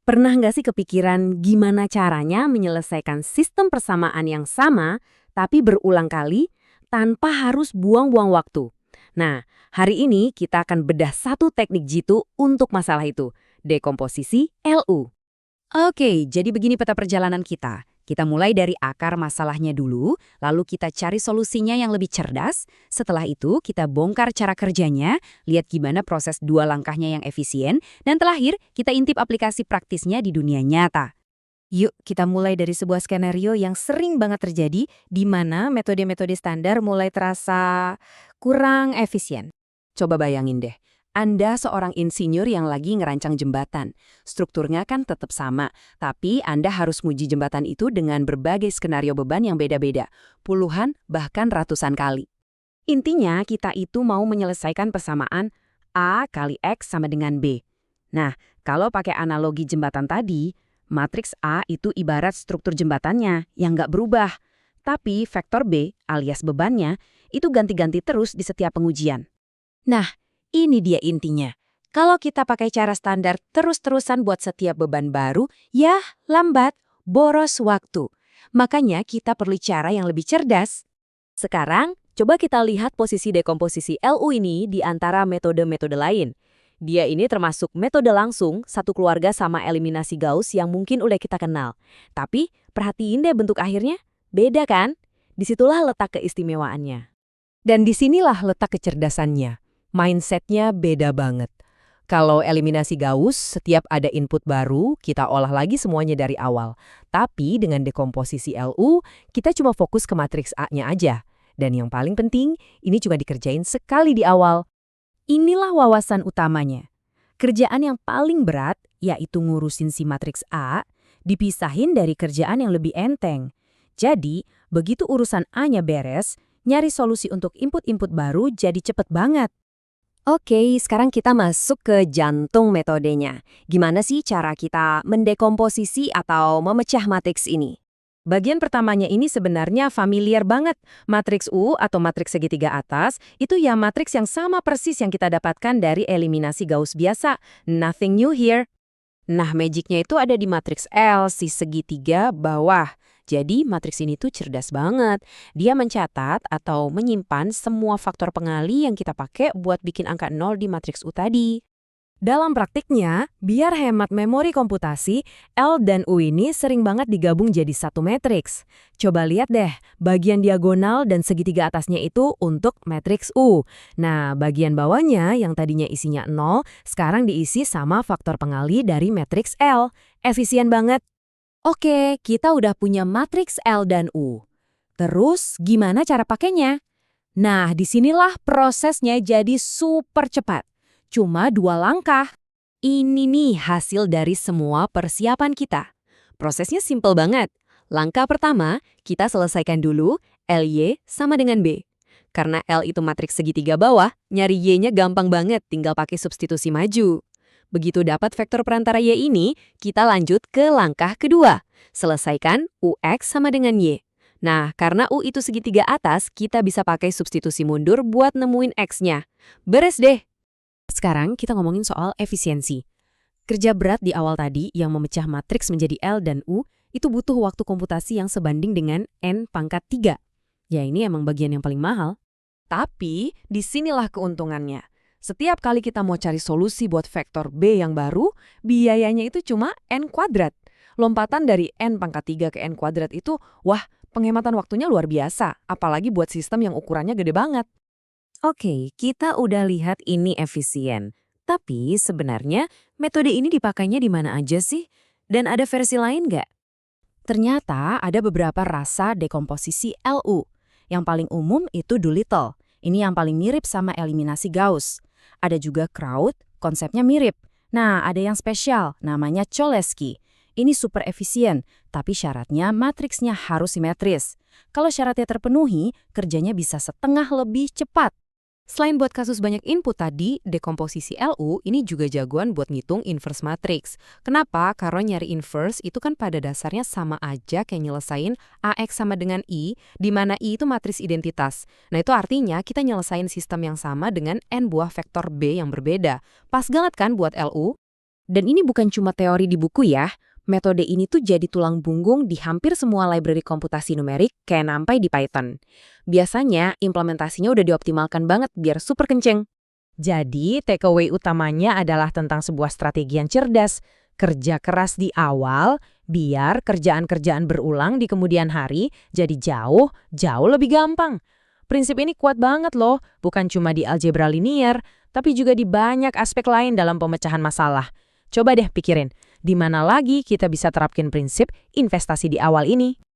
Pernah nggak sih kepikiran gimana caranya menyelesaikan sistem persamaan yang sama tapi berulang kali tanpa harus buang-buang waktu? Nah, hari ini kita akan bedah satu teknik jitu untuk masalah itu, dekomposisi LU. Oke, jadi begini peta perjalanan kita. Kita mulai dari akar masalahnya dulu, lalu kita cari solusinya yang lebih cerdas. Setelah itu, kita bongkar cara kerjanya, lihat gimana proses dua langkahnya yang efisien, dan terakhir, kita intip aplikasi praktisnya di dunia nyata. Yuk, kita mulai dari sebuah skenario yang sering banget terjadi, di mana metode-metode standar mulai terasa kurang efisien. Coba bayangin deh, Anda seorang insinyur yang lagi ngerancang jembatan. Strukturnya kan tetap sama, tapi Anda harus nguji jembatan itu dengan berbagai skenario beban yang beda-beda, puluhan bahkan ratusan kali. Intinya kita itu mau menyelesaikan persamaan A kali X sama dengan B. Nah, kalau pakai analogi jembatan tadi, matriks A itu ibarat struktur jembatannya yang nggak berubah. Tapi vektor B alias bebannya itu ganti-ganti terus di setiap pengujian. Nah, ini dia intinya. Kalau kita pakai cara standar terus-terusan buat setiap beban baru, ya lambat, boros waktu. Makanya kita perlu cara yang lebih cerdas. Sekarang, coba kita lihat posisi dekomposisi LU ini di antara metode-metode lain. Dia ini termasuk metode langsung, satu keluarga sama eliminasi Gauss yang mungkin udah kita kenal. Tapi, perhatiin deh bentuk akhirnya. Beda kan? Disitulah letak keistimewaannya. Dan disinilah letak kecerdasannya. Mindsetnya beda banget. Kalau eliminasi Gauss, setiap ada input baru, kita olah lagi semuanya dari awal. Tapi dengan dekomposisi LU, kita cuma fokus ke matriks A-nya aja. Dan yang paling penting, ini cuma dikerjain sekali di awal. Inilah wawasan utamanya. Kerjaan yang paling berat, yaitu ngurusin si matriks A, dipisahin dari kerjaan yang lebih enteng. Jadi, begitu urusan A-nya beres, nyari solusi untuk input-input baru jadi cepet banget. Oke, sekarang kita masuk ke jantung metodenya. Gimana sih cara kita mendekomposisi atau memecah matriks ini? Bagian pertamanya ini sebenarnya familiar banget. Matriks U atau matriks segitiga atas, itu ya matriks yang sama persis yang kita dapatkan dari eliminasi Gauss biasa. Nothing new here. Nah, magicnya itu ada di matriks L, si segitiga bawah. Jadi, matriks ini tuh cerdas banget. Dia mencatat atau menyimpan semua faktor pengali yang kita pakai buat bikin angka 0 di matriks U tadi. Dalam praktiknya, biar hemat memori komputasi, L dan U ini sering banget digabung jadi satu matriks. Coba lihat deh, bagian diagonal dan segitiga atasnya itu untuk matriks U. Nah, bagian bawahnya yang tadinya isinya 0, sekarang diisi sama faktor pengali dari matriks L. Efisien banget. Oke, kita udah punya matriks L dan U. Terus, gimana cara pakainya? Nah, disinilah prosesnya jadi super cepat. Cuma 2 langkah. Ini nih hasil dari semua persiapan kita. Prosesnya simple banget. Langkah pertama, kita selesaikan dulu LY sama dengan B. Karena L itu matriks segitiga bawah, nyari Y-nya gampang banget, tinggal pakai substitusi maju. Begitu dapat vektor perantara Y ini, kita lanjut ke langkah kedua. Selesaikan UX sama dengan Y. Nah, karena U itu segitiga atas, kita bisa pakai substitusi mundur buat nemuin X-nya. Beres deh! Sekarang kita ngomongin soal efisiensi. Kerja berat di awal tadi yang memecah matriks menjadi L dan U, itu butuh waktu komputasi yang sebanding dengan N pangkat 3. Ya ini emang bagian yang paling mahal. Tapi, disinilah keuntungannya. Setiap kali kita mau cari solusi buat vektor B yang baru, biayanya itu cuma N kuadrat. Lompatan dari N pangkat 3 ke N kuadrat itu, wah, penghematan waktunya luar biasa. Apalagi buat sistem yang ukurannya gede banget. Oke, kita udah lihat ini efisien. Tapi sebenarnya metode ini dipakainya di mana aja sih? Dan ada versi lain nggak? Ternyata ada beberapa rasa dekomposisi LU. Yang paling umum itu Doolittle. Ini yang paling mirip sama eliminasi Gauss. Ada juga Kraut, konsepnya mirip. Nah, ada yang spesial, namanya Cholesky. Ini super efisien, tapi syaratnya matriksnya harus simetris. Kalau syaratnya terpenuhi, kerjanya bisa setengah lebih cepat. Selain buat kasus banyak input tadi, dekomposisi LU ini juga jagoan buat ngitung inverse matrix. Kenapa? Karena nyari inverse itu kan pada dasarnya sama aja kayak nyelesain AX sama dengan I, di mana I itu matriks identitas. Nah itu artinya kita nyelesain sistem yang sama dengan N buah vektor B yang berbeda. Pas banget kan buat LU? Dan ini bukan cuma teori di buku ya. Metode ini tuh jadi tulang punggung di hampir semua library komputasi numerik kayak NumPy di Python. Biasanya implementasinya udah dioptimalkan banget biar super kenceng. Jadi, takeaway utamanya adalah tentang sebuah strategi yang cerdas. Kerja keras di awal, biar kerjaan-kerjaan berulang di kemudian hari jadi jauh lebih gampang. Prinsip ini kuat banget loh, bukan cuma di algebra linier, tapi juga di banyak aspek lain dalam pemecahan masalah. Coba deh pikirin, di mana lagi kita bisa terapkan prinsip investasi di awal ini?